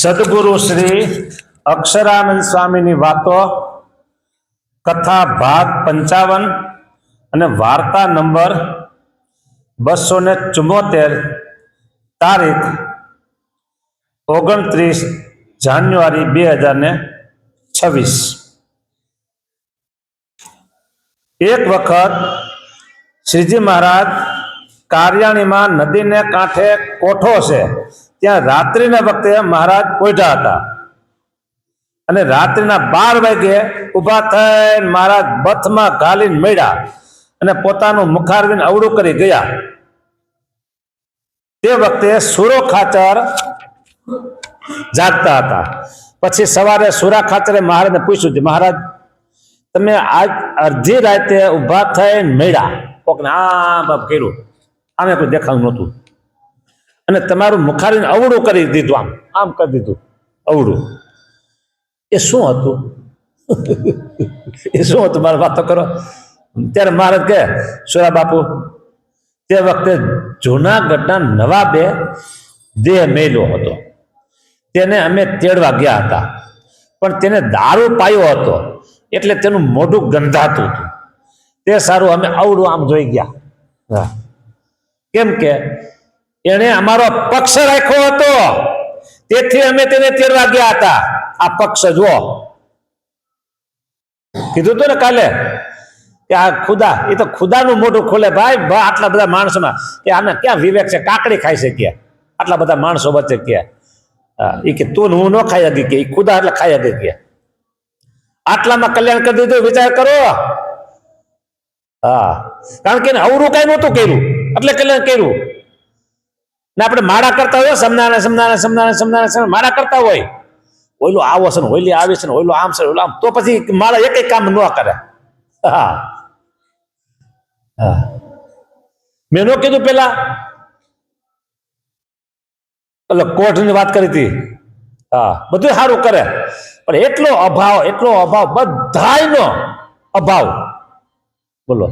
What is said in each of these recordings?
સદગુરુ શ્રી અક્ષરાનંદ સ્વામીની વાતો, કથા ભાગ 55 અને વાર્તા નંબર 274, તારીખ 29 જાન્યુઆરી 2026। એક વખત શ્રીજી મહારાજ કાર્યાણીમાં નદીને કાંઠે કોઠો છે, ત્યાં રાત્રિના વખતે મહારાજ પોઢ્યા હતા અને રાત્રિના 12 વાગે ઊભા થઈને મહારાજ બથમાં ઘાલીને મળ્યા અને પોતાનું મુખારવીને અવળું કરી ગયા। તે વખતે સુરો ખાચર જાગતા હતા। પછી સવારે સુરા ખાચરે મહારાજને પૂછ્યું કે મહારાજ, તમે આજ અડધી રાતે ઊભા થઈને મળ્યા, કોકને આમ આમ કર્યું, આમે કોઈ દેખાવું નહોતું અને તમારું મુખારીને અવળું કરી દીધું, આમ આમ કરી દીધું અવળું, એ શું હતું? એ શું હતું? મારી વાતો કરો। ત્યારે મહારાજ કહે, સુરા બાપુ, તે વખતે જૂનાગઢના નવાબે દેહ મેલ્યો હતો, તેને અમે તેડવા ગયા હતા, પણ તેને દારૂ પાયો હતો એટલે તેનું મોઢું ગંધાતું હતું। તે સારું અમે અવળું આમ જોઈ ગયા, કેમ કે એને અમારો પક્ષ રાખ્યો હતો, તેથી અમે તેને તેડવા ગયા હતા। આ પક્ષ જુઓ, કીધું હતું ને કાલે કે આ ખુદા, એ તો ખુદાનું મોઢું ખોલે ભાઈ, આટલા બધા માણસોમાં, કે આને ક્યાં વિવેક છે? કાકડી ખાઈ છે કે આટલા બધા માણસો વચ્ચે કે એ કે તું હું ન ખાઈ હતી કે ખુદા એટલે ખાઈ હતી કે આટલામાં કલ્યાણ કરી દીધું, વિચાર કરો। હા, કારણ કે અવરું કઈ નહોતું કર્યું એટલે કલ્યાણ કર્યું ને। આપણે માળા કરતા હોય, સમનાને સમનાને સમનાને સમનાને માળા કરતા હોય, ઓઈલો આવો છે ને ઓઈલી આવી છે ને ઓઈલો આમ છે ઓઈલો આમ, તો પછી માળા એક કામ ન કરે। હા હા, મેં ન કીધું પેલા એટલે કોર્ટની વાત કરી હતી। હા, બધું સારું કરે, પણ એટલો અભાવ બધાયનો અભાવ, બોલો।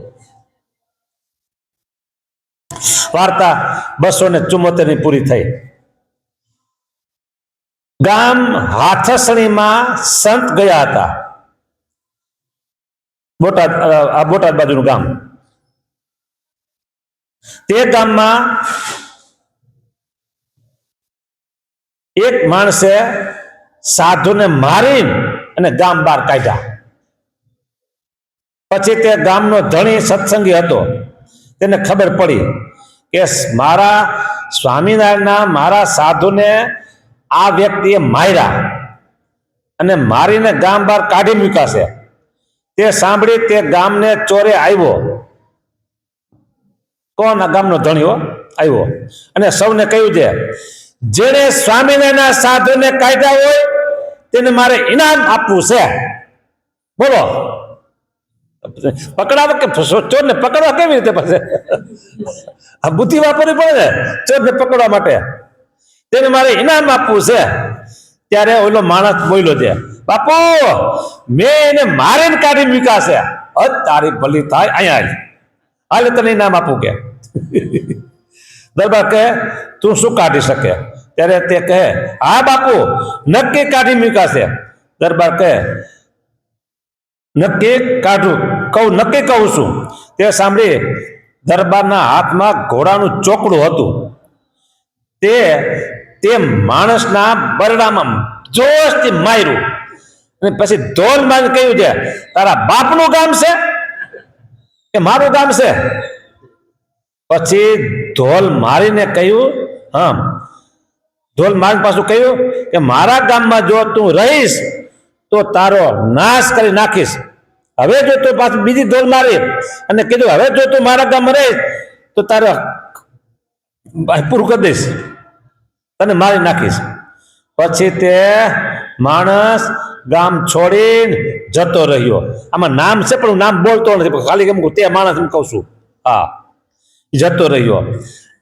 વાર્તા 274 પૂરી થઈ। ગામ હાથસણીમાં સંત ગયા હતા, બોટાદ બાજુનું ગામ। તે ગામમાં એક માણસે સાધુને મારી અને ગામ બહાર કાઢ્યા। પછી તે ગામનો ધણી સત્સંગી હતો, તેને ખબર પડી કે મારા સ્વામિનારાયણના મારા સાધુને આ વ્યક્તિએ માર્યા અને મારીને ગામ બહાર કાઢી મૂક્યા છે। તે સાંભળી તે ગામને ચોરે આવ્યો, કોણ? આ ગામનો ધણીઓ આવ્યો અને સૌને કહ્યું છે, જેને સ્વામિનારાયણના સાધુને કાઢ્યા હોય તેને મારે ઇનામ આપવું છે, બોલો। પકડાવા કે ચોરને પકડવા કેવી રીતે પછી? આ બુદ્ધિ વાપરવી પડે ને ચોરને પકડવા માટે, તેને મારે ઇનામ આપવું છે। ત્યારે ઓલો માણસ બોલ્યો છે, બાપુ, મેં એને મારીને કાઢી મૂક્યા છે, તારી ભલી થાય, અહીંયા હાલે તને ઇનામ આપું કે? દરબાર કહે, તું શું કાઢી શકે? ત્યારે તે કહે, હા બાપુ, નક્કી કાઢી મૂક્યા છે। દરબાર કહે, નક્કી કાઢું નક્કી કહું છું। તે સાંભળી દરબારના હાથમાં ઘોડાનું ચોકડું હતું, તે માણસના બરડામાં જોશથી માર્યું અને પછી ધોલ મારીને કહ્યું છે, તારા બાપનું ગામ છે કે મારું ગામ છે? પછી ધોલ મારીને કહ્યું, હા, ધોલ મારીને પાછું કહ્યું કે મારા ગામમાં જો તું રહીશ તો તારો નાશ કરી નાખીશ। હવે જો તું પાછું બીજી ધોલ મારી અને કીધું હવે જો તું મારા ગામમાં રહીશ તો તારે પૂરું કરી દઈશ, તને મારી નાખીશ। પછી તે માણસ ગામ છોડીને જતો રહ્યો। આમાં નામ છે પણ હું નામ બોલતો નથી, ખાલી કેમ તે માણસ એમ કહું છું। હા, જતો રહ્યો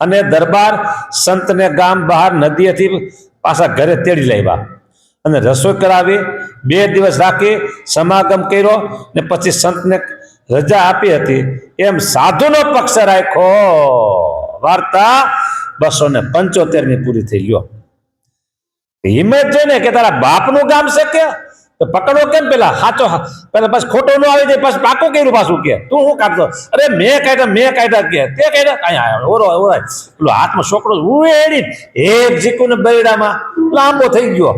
અને દરબાર સંતને ગામ બહાર નદીએથી પાછા ઘરે તેડી લાવ્યા અને રસોઈ કરાવી, 2 દિવસ રાખી સમાગમ કર્યો ને પછી સંતને રજા આપી હતી એમ સાધુનો પક્ષ રાખ્યો। વાર્તા 275 પૂરી થઈ ગયો। હિંમત છે ને કે તારા બાપનું કામ છે કે તો પકડો કેમ પેલા સાચો પેલા બસ ખોટો ન આવી જાય પછી પાકો કર્યું પાછું કે તું શું કાઢતો અરે મેં કાઢ્યા કે તે કાઢ્યા કઈ આવ્યો ઓરો ઓરાય પેલો હાથમાં છોકરો ઉડી એક જીકું ને બૈડામાં લાંબો થઈ ગયો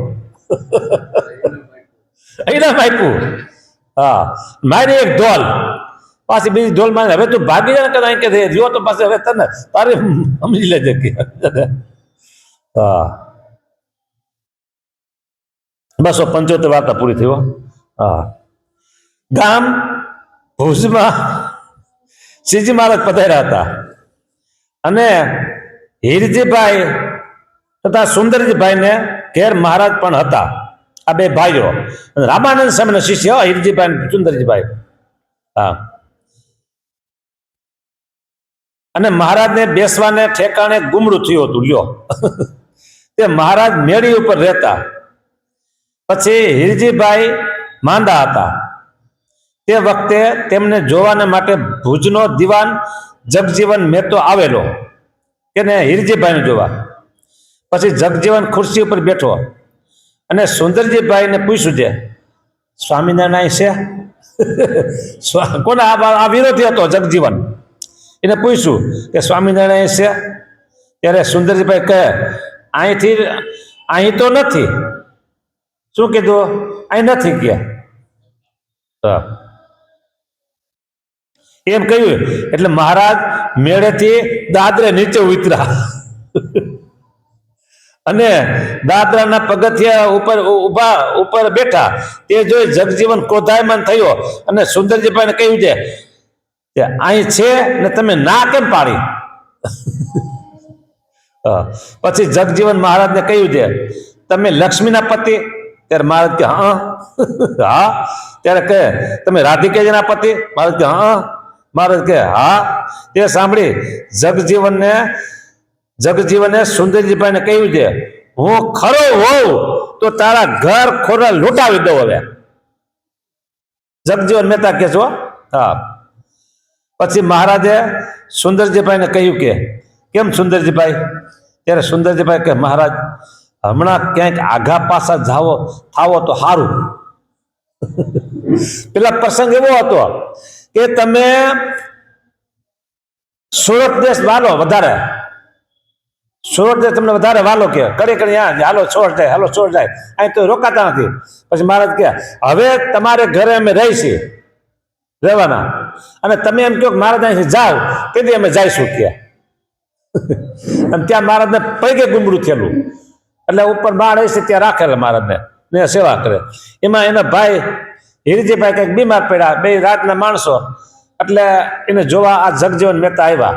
અહીંના માપ્યું હા મારી એક ઢોલ પાછી બીજી ઢોલ મારે હવે તું ભાગી જાય ને કે જો તો પાછી હવે તને તારે સમજી લેજે કે હા 275 વાર્તા પૂરી થઈ. હા ગામ ભુજમાં શ્રીજી મહારાજ પધાર્યા હતા અને હીરજીભાઈ તથા સુંદરજીભાઈ ને ઘેર મહારાજ પણ હતા. આ બે ભાઈઓ રામાનંદ સ્વામીના શિષ્ય હીરજીભાઈ સુંદરજીભાઈ. હા અને મહારાજને બેસવાને ઠેકાણે ગુમડું થયું હતું. લ્યો તે મહારાજ મેળી ઉપર રહેતા. પછી હીરજીભાઈ માંદા હતા. તે વખતે તેમને જોવાને માટે ભુજનો દિવાન જગજીવન મહેતો આવેલો તેને હીરજીભાઈને જોવા. પછી જગજીવન ખુરશી ઉપર બેઠો અને સુંદરજીભાઈને પૂછ્યું છે સ્વામિનારાયણ છે કોને આ વિરોધી હતો જગજીવન. એને પૂછ્યું કે સ્વામિનારાયણ છે. ત્યારે સુંદરજીભાઈ કહે અહીં તો નથી. શું કીધું? અહીં નથી ગયા એમ કહ્યું. એટલે મહારાજ મેળેથી દાદરે નીચે ઉતર્યા અને દાદરાના પગથિયા ઉપર બેઠા. તે જોઈ જગજીવન ક્રોધાયમાન થયો અને સુંદરજીભાઈને કહ્યું છે કે અહીં છે ને તમે ના કેમ પાડી? પછી જગજીવન મહારાજને કહ્યું છે તમે લક્ષ્મીના પતિ? ત્યારે મહારાજ કે હા. ત્યારે કહે તમે રાધિકાજીના પતિ? મહારાજ કે હા. મહારાજ કે હા. તે સાંભળી જગજીવને સુંદરજીભાઈને કહ્યું છે હું ખરો હોઉં તો તારા ઘર ખોરા લૂંટાવી દઉં. હવે જગજીવન મહેતા કે છો. હા. પછી મહારાજે સુંદરજીભાઈને કહ્યું કે કેમ સુંદરજીભાઈ? ત્યારે સુંદરજીભાઈ કે મહારાજ હમણાં ક્યાંક આઘા પાછા થાવો તો સારું. પેલા પ્રસંગ એવો હતો કે તમે સુરત દેશ વાલો વધારે, સુરત દેશ તમને વધારે વાલો કે કરી હાલો છોડ જાય અહીં તો રોકાતા નથી. પછી મહારાજ કે હવે તમારે ઘરે અમે રહીશું રહેવાના અને તમે એમ કહો મહારાજ અહીંથી જાઓ તેથી અમે જઈશું કે. અને ત્યાં મહારાજને પૈકે ગુમડું થયેલું એટલે ઉપર બાળ હશે ત્યાં રાખેલા મહારાજને ને સેવા કરે. એમાં એના ભાઈ હીરજીભાઈ કંઈક બીમાર પડ્યા, બે રાતના માણસો, એટલે એને જોવા આ જગજીવન મહેતા આવ્યા.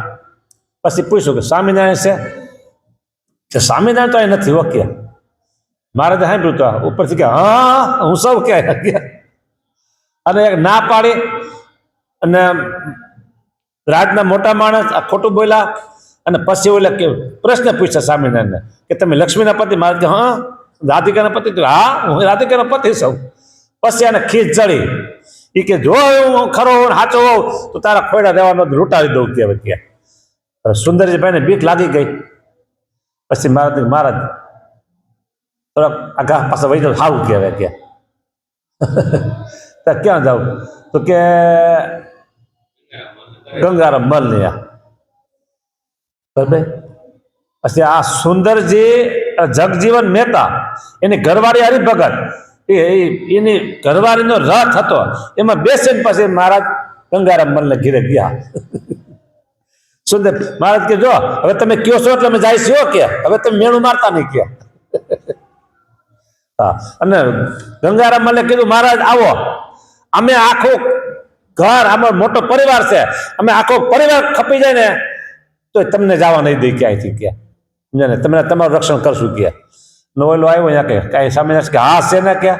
પછી પૂછ્યું કે સ્વામિનારાયણ છે? સ્વામિનારાયણ તો અહીં નથી. ઓકે. મહારાજે સાંભળ્યું તો ઉપરથી કે હા હું સૌ કે અને એક ના પાડી અને રાજના મોટા માણસ આ ખોટું બોલ્યા. અને પછી ઓલા કે પ્રશ્ન પૂછ્યા સ્વામિનારાયણને કે તમે લક્ષ્મીના પતિ? મહારાજ કે હા. રાધિકાના પતિ? હા હું રાધિકાના પતિ સૌ. પછી એને ખીચ ચડી. એ કે જો હું ખરો સાચો હોઉં તો તારા ખોયડા રહેવાનો લૂંટાવી દઉં કે. સુંદરજીભાઈને બીક લાગી ગઈ. પછી મહારાજ થોડાક આઘા પાછા વહી જાવ સારું કહેવાય કે ક્યાં જાવ? તો કે ગંગારામ મલ ને. બરાબર. પછી આ સુંદરજી જગજીવન મહેતા એની ઘરવાળી હરિભગત એની ઘરવાળીનો રથ હતો એમાં બેસીને પછી મહારાજ ગંગારામ મલને ઘીરે ગયા. સુંદર મહારાજ કે જો હવે તમે કયો છો એટલે અમે જઈશું કે હવે તમે મેણું મારતા નહીં કે. હા. અને ગંગારામ મલે કીધું મહારાજ આવો, અમે આખું ઘર આમાં મોટો પરિવાર છે, અમે આખો પરિવાર ખપી જાય ને તો તમને જવા નહીં દઈ ક્યાંયથી કે તમને તમારું રક્ષણ કરશું કે. નોવેલો આવ્યો અહીંયા કે કાંઈ સામે કે હા છે ને કે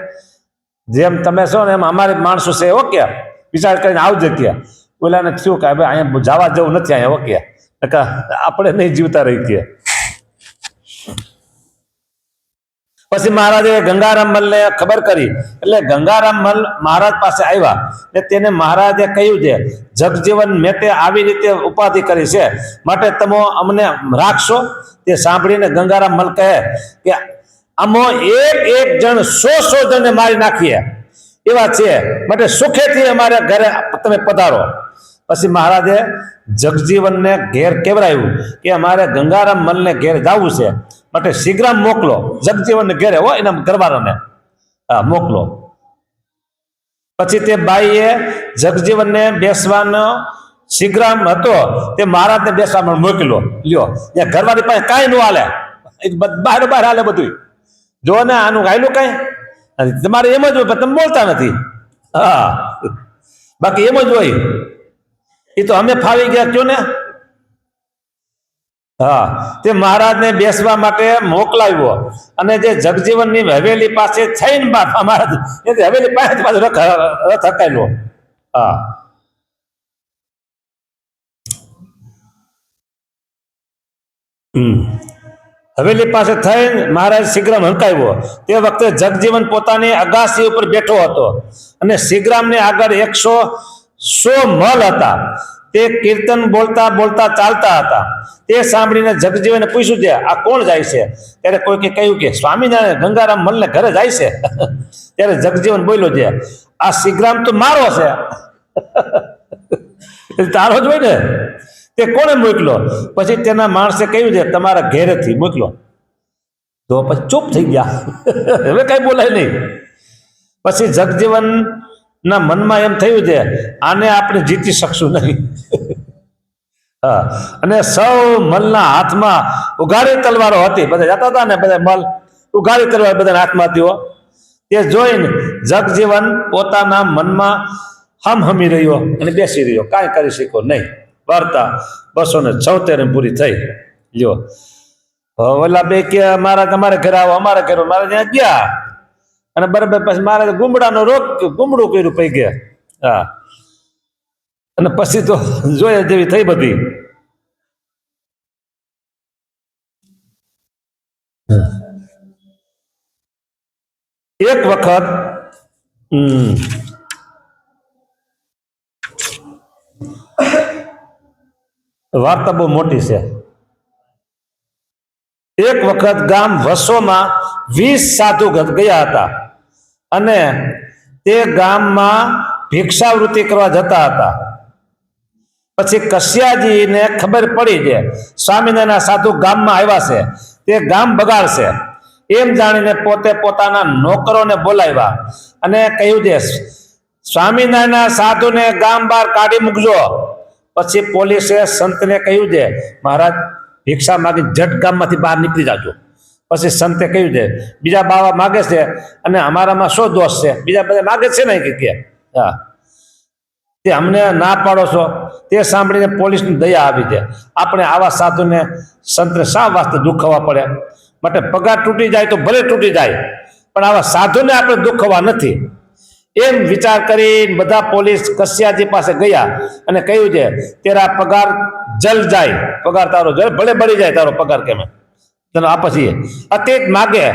જેમ તમે છો ને એમ અમારે માણસો છે. ઓકે વિચાર કરીને આવજે કે. ઓલાને થયું કે હવે અહીંયા જવા જેવું નથી અહીંયા. ઓકે આપણે નહીં જીવતા રહી કે. પછી મહારાજે ગંગારામ મલને ખબર કરી એટલે ગંગારામ મલ મહારાજ પાસે આવ્યા ને તેને મહારાજે કહ્યું છે જગજીવન મહેતે આવી રીતે ઉપાધિ કરી છે માટે તમે અમને રાખશો? તે સાંભળીને ગંગારામ મલ કહે કે આમાં એક એક જણ 100 જણને મારી નાખીએ એવા છે, માટે સુખેથી અમારે ઘરે તમે પધારો. પછી મહારાજે જગજીવનને ઘેર કેવરાયું કે અમારે ગંગારામ મલને ઘેર જવું છે, માટે શીઘ્રમ મોકલો જગજીવનને ઘેરે હોય એના ઘરવાળાને મોકલો. પછી તે બાઈએ જગજીવનને બેસવાનો શીઘ્રમ હતો તે મહારાજને બેસવા મોકલો. લ્યો ત્યાં ઘરવાળી પાસે કાંઈ ન હાલે, બહાર બહાર હાલે બધું. જો ને આનું ગાયલું કઈ તમારે એમ જ હોય, તમે બોલતા નથી. હા, બાકી એમ જ હોય. એ તો અમે ફાવી ગયા કયો ને. હા, તે મહારાજને બેસવા માટે મોકલાવ્યો અને જે જગજીવનની હવેલી પાસે થઈને મહારાજ હવેલી પાસે પાછો રથ હકાયેલો. હા, હવેલી પાસે થઈને મહારાજ શીઘ્રમ હંકાવ્યો. તે વખતે જગજીવન પોતાની અગાસી ઉપર બેઠો હતો અને શીઘ્રામની આગળ 100 મલ હતા. તે કીર્તન બોલતા બોલતા ચાલતા હતા. તે સાંભળીને જગજીવને પૂછ્યું છે, આ કોણ જાય છે? ત્યારે કોઈકે કહ્યું કે સ્વામિનારાયણ ગંગારામ મલને ઘરે જાય છે. ત્યારે જગજીવન બોલ્યો છે, આ શીઘ્રામ તો મારો છે. તારો જ હોય ને. તે કોણે મોકલો? પછી તેના માણસે કહ્યું છે, તમારા ઘેરેથી મોકલો. તો પછી ચૂપ થઈ ગયા. હવે કઈ બોલાય નહીં. પછી જગજીવન ના મનમાં એમ થયું છે, આને આપણે જીતી શકશું નહીં. હા, અને સૌ મલના હાથમાં ઉઘાડી તલવારો હતી. બધા જતા હતા ને, બધા મલ ઉઘાડી તલવાર બધા હાથમાં હતી. તે જોઈને જગજીવન પોતાના મનમાં હમહમી રહ્યો અને બેસી રહ્યો, કાંઈ કરી શક્યો નહીં. વાર્તા 276 પૂરી થઈ. લ્યો, ઓલા બે કે મારા તમારે ઘરે આવો, અમારા ઘરે. મારે ત્યાં ગયા અને બરાબર પછી મારે ગુમડાનો રોગ, ગુમડું કર્યું પૈ ગયા. હા, અને પછી તો જોયા જેવી થઈ બધી. એક વખત વાર્તા બહુ મોટી છે. એક વખત ગામ વસોમાં 20 સાધુ ગયા હતા અને તે ગામમાં ભિક્ષાવૃત્તિ કરવા જતા હતા. પછી કશ્યાજીને ખબર પડી છે સ્વામિનારાયણ સાધુ ગામમાં આવ્યા છે, તે ગામ બગાડશે. એમ જાણીને પોતે પોતાના નોકરોને બોલાવ્યા અને કહ્યું છે, સ્વામિનારાયણ સાધુને ગામ બહાર કાઢી મૂકજો. પછી પોલીસે સંતને કહ્યું છે, મહારાજ ભિક્ષા માગી જટ ગામમાંથી બહાર નીકળી જાજો. પછી સંતે કહ્યું છે, બીજા બાવા માગે છે અને અમારામાં શું દોષ છે? બીજા બધા માગે છે ને કે હા, તે અમને ના પાડો છો. તે સાંભળીને પોલીસની દયા આવી છે. આપણે આવા સાધુને સંતને શા વાસ્તે દુખવા પડે? માટે પગાર તૂટી જાય તો ભલે તૂટી જાય, પણ આવા સાધુને આપણે દુખવા નથી. એમ વિચાર કરી બધા પોલીસ કશ્યાજી પાસે ગયા અને કહ્યું છે, તેરા પગાર જલ જાય, પગાર તારો જલ ભલે બળી જાય તારો પગાર. કેમ તને આ પછી અતીત માગે,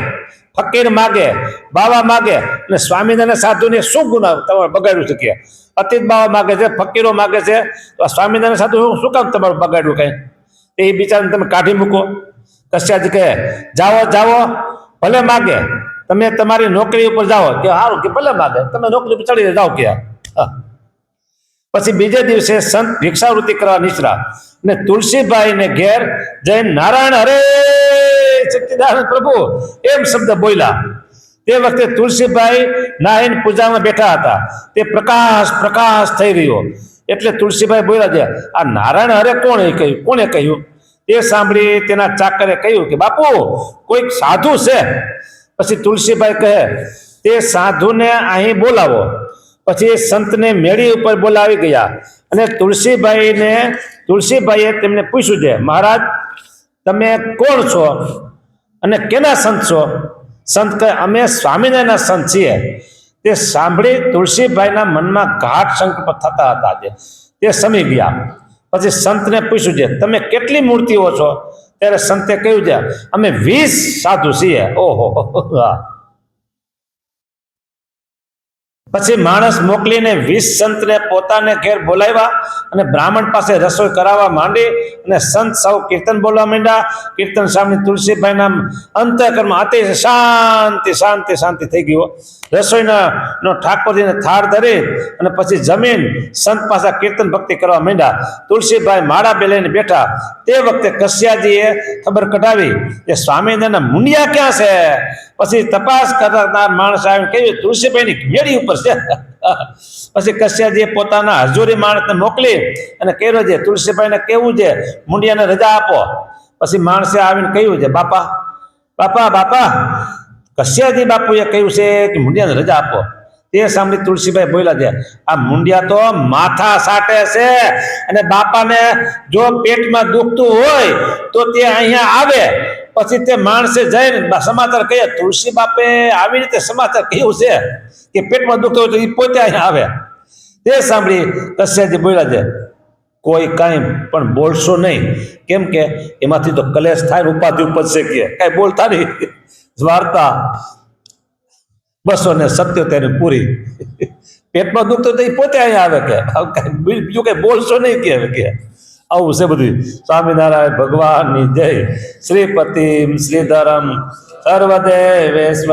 ફકીર માગે, બાવા માગે, અને સ્વામિનારાયણ સાધુને શું ગુના તમારે બગાડ્યું છે? કે અતીત બાવા માગે છે, ફકીરો માગે છે, તો સ્વામિનારાયણ સાધુ શું કામ તમારું બગાડ્યું? કઈ એ બિચારાને તમે કાઢી મૂકો. કશ્યાજી કહે, જાઓ જાઓ, ભલે માગે, તમે તમારી નોકરી ઉપર જાઓ. કે સારું, કે ભલે માગે, તમે નોકરી ઉપર ચડી જાઓ. કે પછી બીજે દિવસે સંત ભિક્ષાવૃત્તિ કરવા નીચરા ને તુલસીભાઈ ને ઘેર જઈને નારાયણ હરે સચ્ચિદાનંદ પ્રભુ એમ શબ્દ બોલ્યા. તે વખતે તુલસીભાઈ નાહીને પૂજામાં બેઠા હતા. તે પ્રકાશ પ્રકાશ થઈ રહ્યો એટલે તુલસીભાઈ બોલ્યા છે, આ નારાયણ હરે કોણે કહ્યું? તે સાંભળી તેના ચાકરે કહ્યું કે બાપુ કોઈક સાધુ છે. પછી તુલસીભાઈ કહે, તે સાધુને અહીં બોલાવો. પછી એ સંતને મેળી ઉપર બોલાવી ગયા અને તુલસીભાઈએ તેમને પૂછ્યું છે, મહારાજ તમે કોણ છો અને કેના સંત છો? સંત કહે, અમે સ્વામિનારાયણના સંત છીએ. તે સાંભળી તુલસીભાઈના મનમાં ઘાટ સંકલ્પ થતા હતા. તે સમી ગયા. પછી સંતને પૂછ્યું છે, તમે કેટલી મૂર્તિઓ છો? ત્યારે સંતે કહ્યું છે, અમે 20 સાધુ છીએ. ઓહો, હા. પછી માણસ મોકલીને 20 સંતને પોતાને ઘેર બોલાવ્યા અને બ્રાહ્મણ પાસે રસોઈ કરાવવા માંડી અને સંત સૌ કીર્તન બોલવા માંડ્યા. કીર્તન સાંભળી તુલસીભાઈના અંતઃકરણમાં અતિશય શાંતિ શાંતિ શાંતિ થઈ ગયો. રસોઈનો ઠાકોરજીને થાળ ધરી અને પછી જમીન સંત પાસે કીર્તન ભક્તિ કરવા માંડ્યા. તુલસીભાઈ માળા બેલીને બેઠા. તે વખતે કશ્યાજીએ ખબર કઢાવી કે સ્વામિનારાયણના મુંડિયા ક્યાં છે. પછી તપાસ કરનાર માણસ આવીને કહ્યું તુલસીભાઈની મેળી ઉપર છે. પછી કશ્યાજીએ પોતાના હજુરી માણસને મોકલી અને કહ્યું છે તુલસીભાઈને કેવું છે મુંડિયાને રજા આપો. પછી માણસે આવીને કહ્યું છે બાપા બાપા બાપા કશ્યાજી બાપુએ કહ્યું છે કે મુંડિયાને રજા આપો. તે સાંભળી તુલસીભાઈ બોલ્યા છે આ મુંડિયા તો માથા સાટે છે અને બાપાને જો પેટમાં દુખતું હોય તો તે અહીંયા આવે. પછી તે માણસે જઈને સમાચાર કહ્યા તુલસી બાપે આવી રીતે સમાચાર કહ્યું છે કે પેટમાં દુખતું હોય તો એ પોતે અહીંયા આવે. તે સાંભળી કશ્યાજી બોલ્યા છે કોઈ કાંઈ પણ બોલશો નહીં, કેમ કે એમાંથી તો કલેશ થાય ઉપાધિ ઉપજશે કે કાંઈ બોલતા નહીં. વાર્તા 277 પૂરી. પેટમાં દુખતું તો એ પોતે અહીંયા આવે કે બીજું કઈ બોલશો નહીં કે આવું છે બધું. સ્વામિનારાયણ ભગવાનની જય. શ્રીપતિમ શ્રીધરમ સર્વદેવેશ્વર.